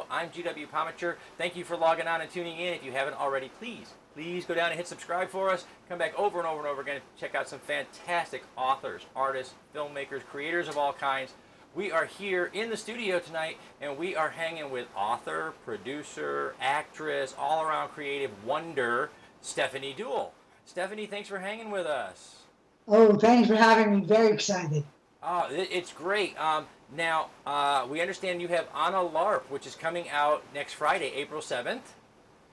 I'm GW Pomacher. Thank you for logging on and tuning in. If you haven't already, please go down and hit subscribe for us. Come back over and over and over again. Check out some fantastic authors, artists, filmmakers, creators of all kinds. We are here in the studio tonight, and we are hanging with author, producer, actress, all-around creative wonder, Stefani Deoul. Stefani, thanks for hanging with us. Oh, thanks for having me. Very excited. Oh, it's great. Now, we understand you have On A LARP, which is coming out next Friday, April 7th.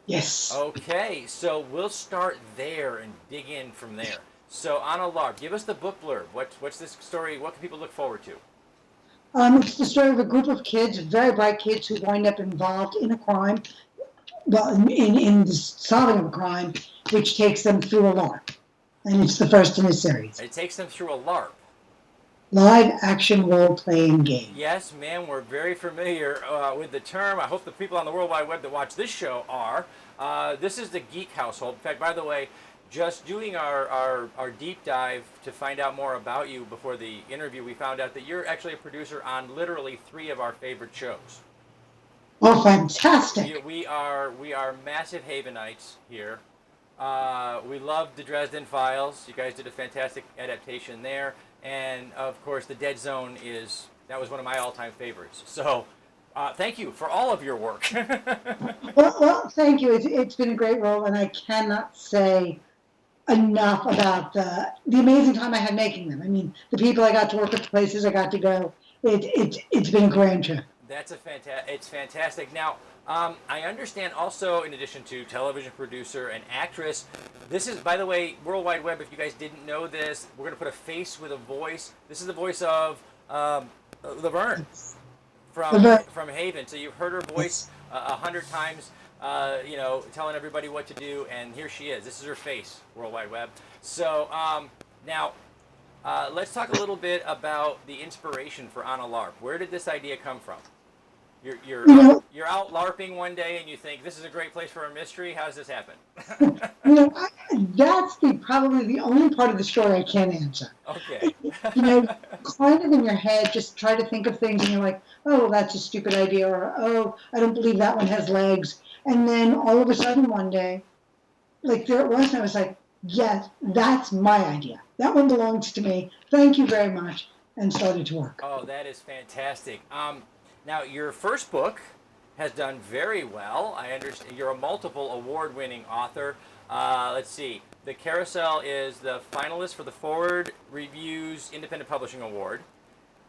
Yes. Okay, so we'll start there and dig in from there. So, On A LARP, give us the book blurb. What's this story? What can people look forward to? It's the story of a group of kids, very bright kids, who wind up involved in a crime, well, in the solving of a crime, which takes them through a LARP. And it's the first in the series. It takes them through a LARP. Live action role-playing game. Yes, ma'am, we're very familiar with the term. I hope the people on the World Wide Web that watch this show are. This is the geek household. In fact, by the way, just doing our deep dive to find out more about you before the interview, we found out that you're actually a producer on literally 3 of our favorite shows. Oh, fantastic. We are massive Havenites here. We love the Dresden Files. You guys did a fantastic adaptation there. And, of course, The Dead Zone that was one of my all-time favorites. So, thank you for all of your work. well, thank you. It's been a great role, and I cannot say enough about the amazing time I had making them. I mean, the people I got to work with, the places I got to go, it's been a grand trip. It's fantastic. Now, I understand also, in addition to television producer and actress, this is, by the way, World Wide Web, if you guys didn't know this, we're going to put a face with a voice. This is the voice of Laverne from Haven. So you've heard her voice 100 times, telling everybody what to do, and here she is. This is her face, World Wide Web. So now, let's talk a little bit about the inspiration for On A LARP. Where did this idea come from? You're out LARPing one day and you think, this is a great place for a mystery. How does this happen? That's probably the only part of the story I can't answer. Okay. Kind of in your head, just try to think of things and you're like, oh, well, that's a stupid idea, or, oh, I don't believe that one has legs. And then all of a sudden one day, like there it was, and I was like, yes, that's my idea. That one belongs to me. Thank you very much. And started to work. Oh, that is fantastic. Now, your first book has done very well. I understand you're a multiple award-winning author. Let's see. The Carousel is the finalist for the Foreword Review's Independent Publishing Award,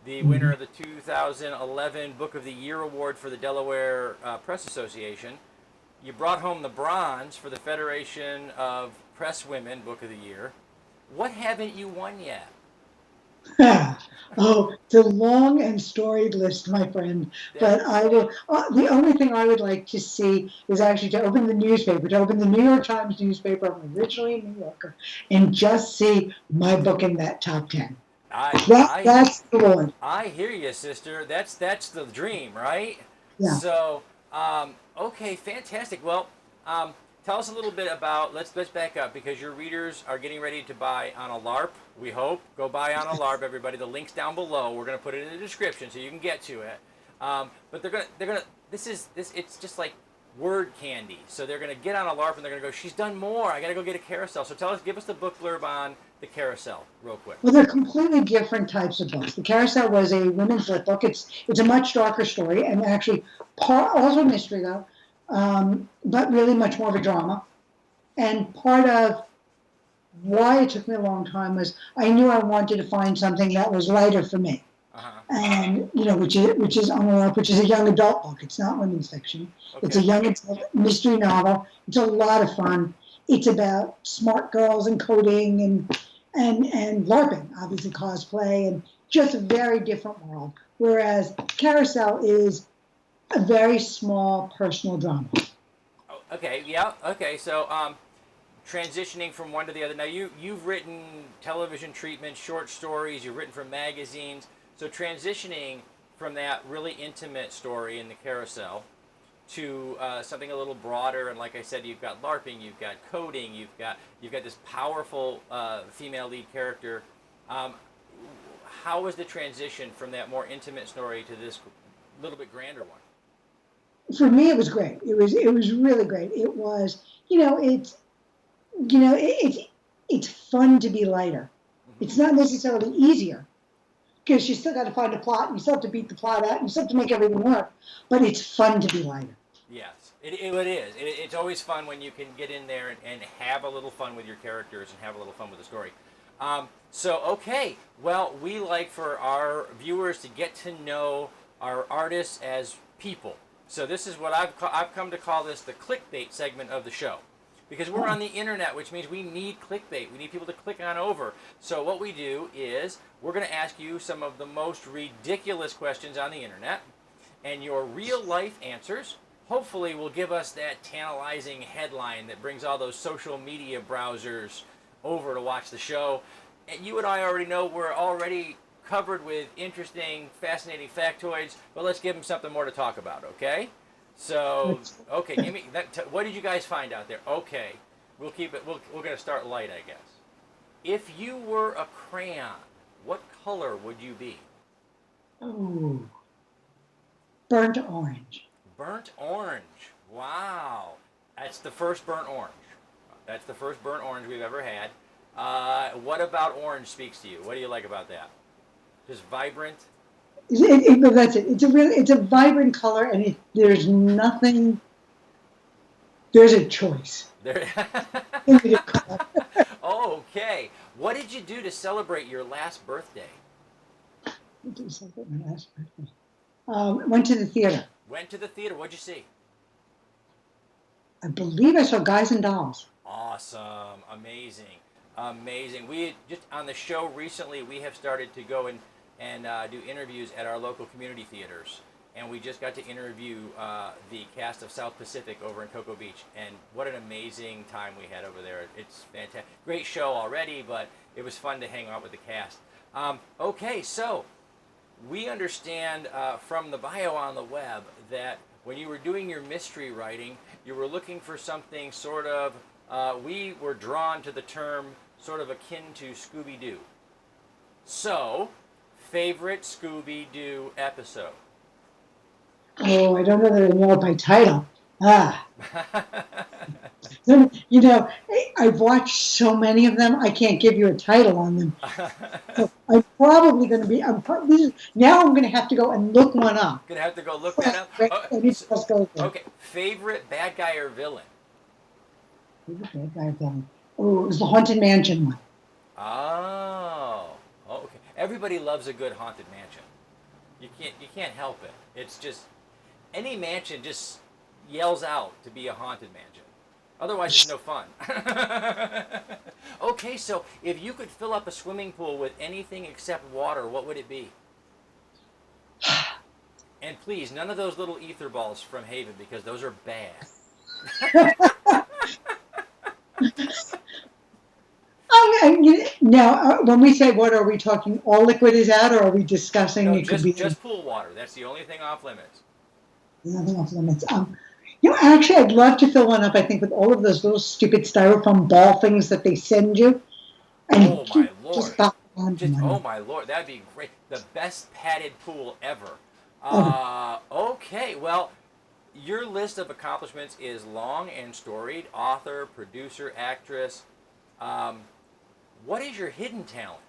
the winner of the 2011 Book of the Year Award for the Delaware Press Association. You brought home the bronze for the Federation of Press Women Book of the Year. What haven't you won yet? Oh, it's a long and storied list, my friend. But I will. The only thing I would like to see is actually to open the newspaper, to open the New York Times newspaper. I'm originally a New Yorker, and just see my book in that top 10. That's the one. I hear you, sister. That's the dream, right? Yeah. So, okay, fantastic. Well, tell us a little bit about. Let's back up, because your readers are getting ready to buy On A LARP. We hope. Go buy On A LARP, everybody. The link's down below. We're gonna put it in the description so you can get to it. But they're gonna. It's just like word candy. So they're gonna get On A LARP and they're gonna go, she's done more. I gotta go get a Carousel. So give us the book blurb on the Carousel, real quick. Well, they're completely different types of books. The Carousel was a women's lit book. It's a much darker story, and actually also a mystery though, but really much more of a drama. And part of why it took me a long time was I knew I wanted to find something that was lighter for me. And, which is On A LARP, which is a young adult book. It's not women's fiction. Okay. It's a young adult mystery novel. It's a lot of fun. It's about smart girls and coding and LARPing, obviously cosplay, and just a very different world. Whereas Carousel is a very small personal drama. Okay, yeah, okay. So transitioning from one to the other. Now you've written television treatment, short stories. You've written for magazines. So transitioning from that really intimate story in the Carousel to something a little broader, and like I said, you've got LARPing, you've got coding, you've got this powerful female lead character. How was the transition from that more intimate story to this little bit grander one? For me, it was great. It was really great. It was, it's fun to be lighter. Mm-hmm. It's not necessarily easier, because you still got to find a plot, and you still have to beat the plot out, and you still have to make everything work. But it's fun to be lighter. Yes, it is. It's always fun when you can get in there and have a little fun with your characters and have a little fun with the story. Okay, well, we like for our viewers to get to know our artists as people. So this is what I've come to call this the clickbait segment of the show. Because we're on the internet, which means we need clickbait. We need people to click on over. So what we do is we're going to ask you some of the most ridiculous questions on the internet. And your real life answers hopefully will give us that tantalizing headline that brings all those social media browsers over to watch the show. And you and I already know we're already covered with interesting, fascinating factoids, but let's give them something more to talk about, okay? So, okay, give me that. What did you guys find out there? Okay, we'll keep it. We're going to start light, I guess. If you were a crayon, what color would you be? Oh, burnt orange. Burnt orange. Wow, that's the first burnt orange. That's the first burnt orange we've ever had. What about orange speaks to you? What do you like about that? Just vibrant. But that's it. It's a vibrant color, and there's nothing. There's a choice. There. Okay. What did you do to celebrate your last birthday? What did I celebrate my last birthday? Went to the theater. Went to the theater. What'd you see? I believe I saw Guys and Dolls. Awesome. Amazing. We just on the show recently. We have started to go and do interviews at our local community theaters. And we just got to interview the cast of South Pacific over in Cocoa Beach. And what an amazing time we had over there. It's fantastic. Great show already, but it was fun to hang out with the cast. Okay, so we understand from the bio on the web that when you were doing your mystery writing, you were looking for something sort of, we were drawn to the term sort of akin to Scooby Doo. So, favorite Scooby Doo episode? Oh, I don't know that I know it by title. I've watched so many of them, I can't give you a title on them. So I'm probably going to be, now I'm going to have to go and look one up. Going to have to go look that up? Okay, favorite bad guy or villain? Favorite bad guy or villain? Oh, it was the Haunted Mansion one. Oh, okay. Everybody loves a good haunted mansion. You can't help it. It's just, any mansion just yells out to be a haunted mansion. Otherwise, it's no fun. Okay, so if you could fill up a swimming pool with anything except water, what would it be? And please, none of those little ether balls from Haven, because those are bad. Now, when we say water, are we talking all liquid is out, or are we discussing No, it could be just pool water? That's the only thing off limits. Nothing off limits. Actually, I'd love to fill one up. I think with all of those little stupid styrofoam ball things that they send you. And oh my lord! Oh my lord, that'd be great. The best padded pool ever. Okay, well, your list of accomplishments is long and storied. Author, producer, actress. What is your hidden talent?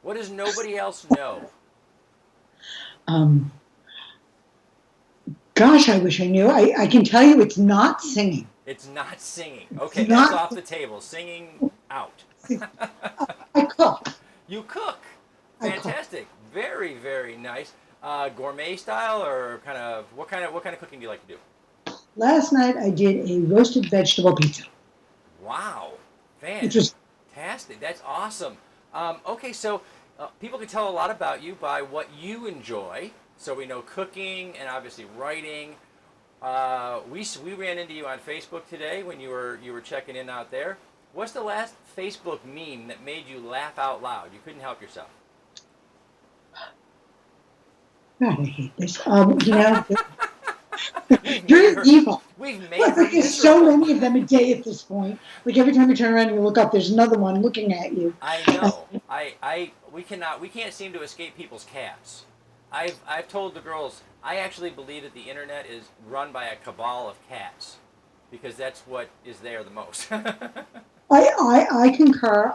What does nobody else know? Gosh, I wish I knew. I can tell you it's not singing. It's not singing. Okay, that's off the table. Singing out. I cook. You cook. Fantastic. Very, very nice. Gourmet style, or what kind of cooking do you like to do? Last night I did a roasted vegetable pizza. Wow. Fantastic. That's awesome. Okay, so people can tell a lot about you by what you enjoy. So we know cooking and obviously writing. We ran into you on Facebook today when you were checking in out there. What's the last Facebook meme that made you laugh out loud? You couldn't help yourself. God, I hate this. You know, We've made you're her. evil. We've made Well, her like, there's so miserable. many of them a day at this point. Like every time you turn around and you look up, there's another one looking at you. I know. We can't seem to escape people's cats. I've told the girls I actually believe that the internet is run by a cabal of cats because that's what is there the most. I concur.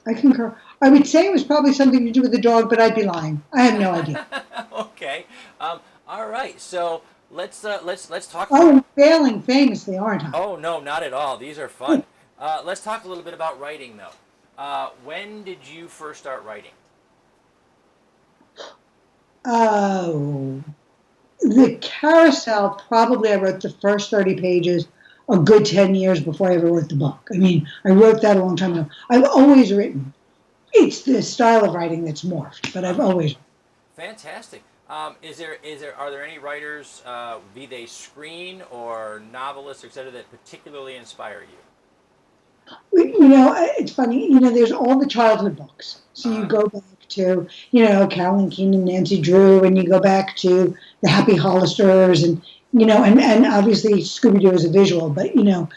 I concur. I would say it was probably something to do with the dog, but I'd be lying. I have no idea. Okay. All right. So let's talk. Oh, and failing famously, aren't I? Oh no, not at all. These are fun. Let's talk a little bit about writing, though. When did you first start writing? Oh, the Carousel, probably I wrote the first 30 pages a good 10 years before I ever wrote the book. I mean, I wrote that a long time ago. I've always written. It's the style of writing that's morphed, but I've always. Fantastic. Are there any writers, be they screen or novelists, etc., that particularly inspire you? You know, it's funny. You know, there's all the childhood books. So you Uh-huh. go back to, you know, Carolyn Keene and Nancy Drew, and you go back to the Happy Hollisters, and you know, and obviously Scooby Doo is a visual, but you know,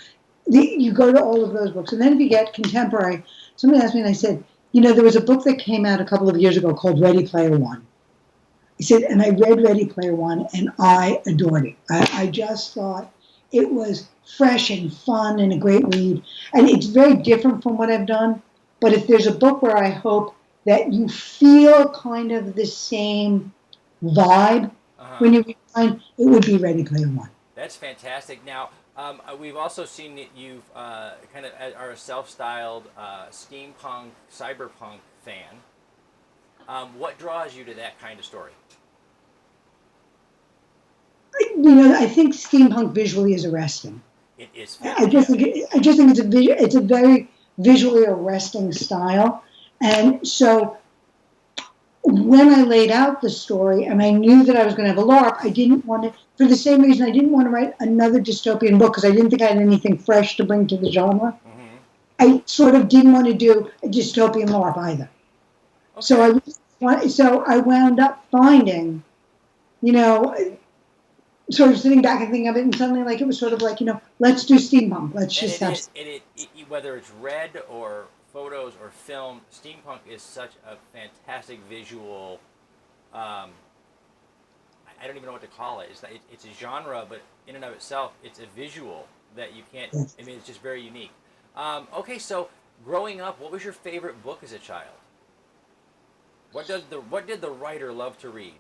you go to all of those books, and then if you get contemporary, somebody asked me, and I said, you know, there was a book that came out a couple of years ago called Ready Player One. I said, and I read Ready Player One, and I adored it. I just thought it was fresh and fun and a great read. And it's very different from what I've done. But if there's a book where I hope that you feel kind of the same vibe Uh-huh. when you read mine, it would be Ready Player One. That's fantastic. Now, we've also seen that you've kind of are a self-styled steampunk, cyberpunk fan. What draws you to that kind of story? You know, I think steampunk visually is arresting. It is I fantastic. just think it's a very visually arresting style, and so when I laid out the story and I knew that I was going to have a LARP, I didn't want to, for the same reason I didn't want to write another dystopian book because I didn't think I had anything fresh to bring to the genre. Mm-hmm. I sort of didn't want to do a dystopian LARP either. Okay. So I wound up finding, you know, sort of sitting back and thinking of it, and suddenly like it was sort of like, you know, let's do steampunk. Let's And just have. whether it's read or photos or film, steampunk is such a fantastic visual. I don't even know what to call it. It's a genre, but in and of itself, it's a visual that you can't. Yes. I mean, it's just very unique. Okay, so growing up, what was your favorite book as a child? What did the writer love to read?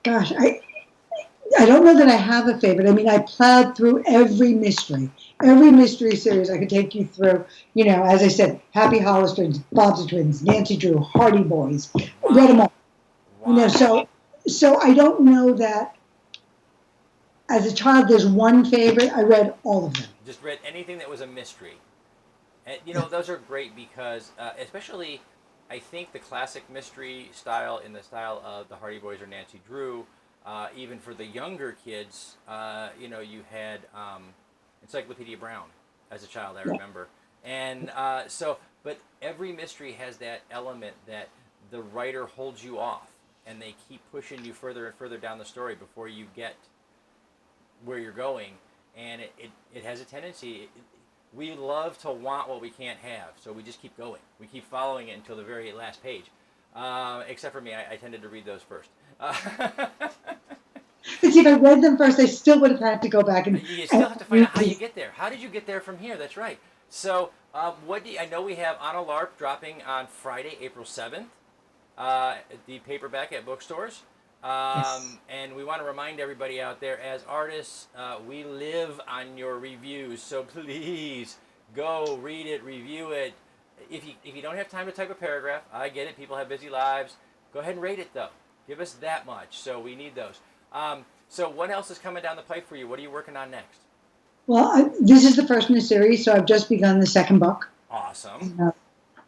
Gosh, I don't know that I have a favorite. I mean, I plowed through every mystery series I could take you through. You know, as I said, Happy Hollisters, Bob's the Twins, Nancy Drew, Hardy Boys, read them all. Wow. You know, so I don't know that as a child there's one favorite. I read all of them. Just read anything that was a mystery. And, you know, those are great because, especially, I think the classic mystery style in the style of the Hardy Boys or Nancy Drew, even for the younger kids, you know, you had Encyclopedia Brown as a child, I remember. And but every mystery has that element that the writer holds you off and they keep pushing you further and further down the story before you get where you're going. And it has a tendency, we love to want what we can't have, so we just keep going. We keep following it until the very last page. Except for me, I tended to read those first. But see, if I read them first, I still would have had to go back and. You still have to find out how you get there. How did you get there from here? That's right. So, I know we have On A LARP dropping on Friday, April 7th, the paperback at bookstores. Yes. And we want to remind everybody out there, as artists, we live on your reviews. So please go read it, review it. If you don't have time to type a paragraph, I get it. People have busy lives. Go ahead and rate it, though. Give us that much. So we need those. So what else is coming down the pipe for you? What are you working on next? Well, this is the first in the series, so I've just begun the second book. Awesome.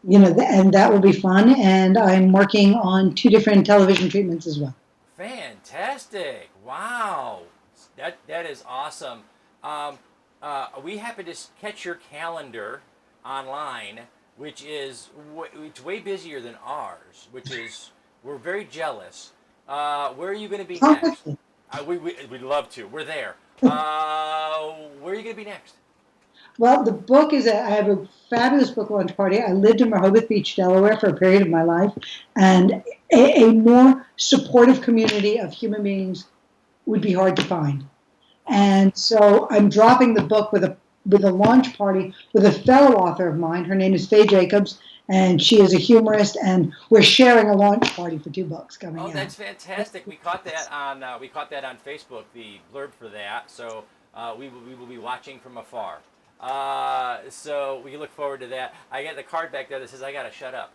You know, and that will be fun. And I'm working on 2 different television treatments as well. Fantastic! Wow, that is awesome. We happen to catch your calendar online, which is it's way busier than ours. Which is we're very jealous. Where are you going to be next? We'd love to. We're there. Where are you going to be next? Well, the book is, I have a fabulous book launch party. I lived in Rehoboth Beach, Delaware for a period of my life, and a more supportive community of human beings would be hard to find. And so I'm dropping the book with a launch party with a fellow author of mine. Her name is Faye Jacobs, and she is a humorist, and we're sharing a launch party for 2 books coming out. Oh, that's fantastic. We caught that on Facebook, the blurb for that. So we will be watching from afar. So we look forward to that. I get the card back there that says I gotta shut up.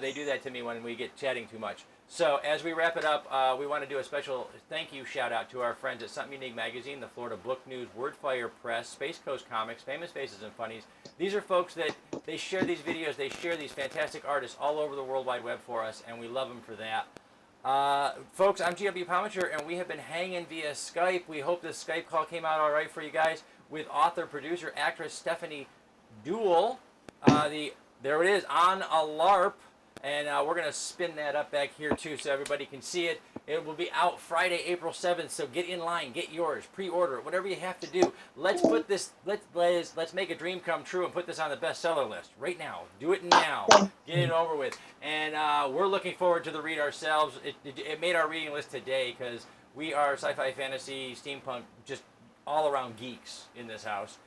They do that to me when we get chatting too much. So as we wrap it up, we want to do a special thank you shout out to our friends at Something Unique Magazine, the Florida Book News, Wordfire Press, Space Coast Comics, Famous Faces and Funnies. These are folks that they share these videos, they share these fantastic artists all over the World Wide Web for us, and we love them for that. Folks, I'm G.W. Pomacher, and we have been hanging via Skype. We hope this Skype call came out all right for you guys with author, producer, actress Stefani Deoul. There it is, On A LARP. And we're going to spin that up back here, too, so everybody can see it. It will be out Friday, April 7th, so get in line, get yours, pre-order, whatever you have to do. Let's put this, let's make a dream come true and put this on the bestseller list right now. Do it now. Get it over with. And we're looking forward to the read ourselves. It made our reading list today because we are sci-fi, fantasy, steampunk, just all-around geeks in this house.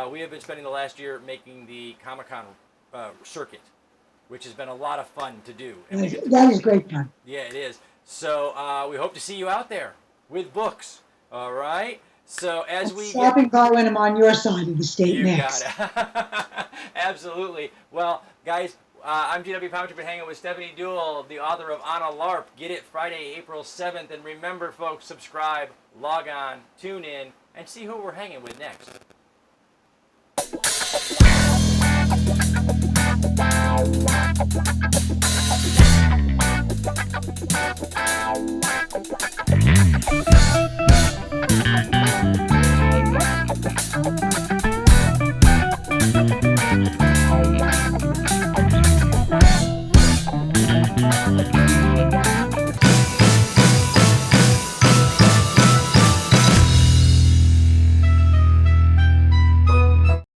We have been spending the last year making the Comic-Con circuit, which has been a lot of fun to do. And that is great fun. Yeah, it is. So we hope to see you out there with books. All right? So as we stopping by when I'm on your side of the state next. Got it. Absolutely. Well, guys, I'm G.W. Pomacher, been hanging with Stefani Deoul, the author of On A LARP. Get it Friday, April 7th. And remember, folks, subscribe, log on, tune in, and see who we're hanging with next. Wow.